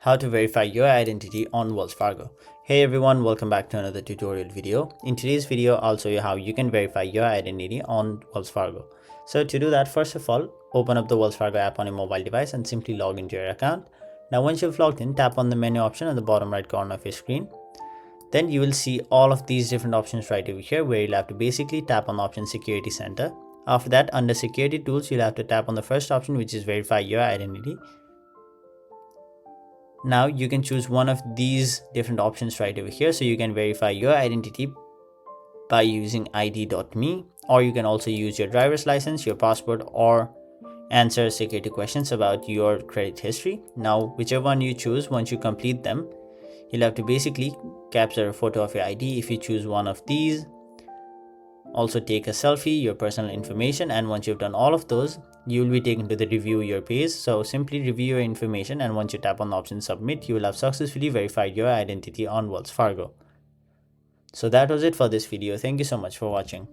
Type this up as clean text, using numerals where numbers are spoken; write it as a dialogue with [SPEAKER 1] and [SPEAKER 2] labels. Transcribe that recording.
[SPEAKER 1] How to verify your identity on Wells Fargo. Hey everyone, welcome back to another tutorial video. In today's video, I'll show you how you can verify your identity on Wells Fargo. So to do that, first of all, open up the Wells Fargo app on your mobile device and simply log into your account. Now once you've logged in, tap on the menu option on the bottom right corner of your screen. Then you will see all of these different options right over here where you'll have to basically tap on the option Security Center. After that, under Security Tools, you'll have to tap on the first option, which is Verify Your Identity. Now you can choose one of these different options right over here. So you can verify your identity by using id.me, or you can also use your driver's license, your passport, or answer security questions about your credit history. Now whichever one you choose, once you complete them, you'll have to basically capture a photo of your ID if you choose one of these. Also take a selfie, your personal information, and once you've done all of those, you will be taken to the review your page. So simply review your information, and once you tap on the option submit, you will have successfully verified your identity on Wells Fargo. So that was it for this video. Thank you so much for watching.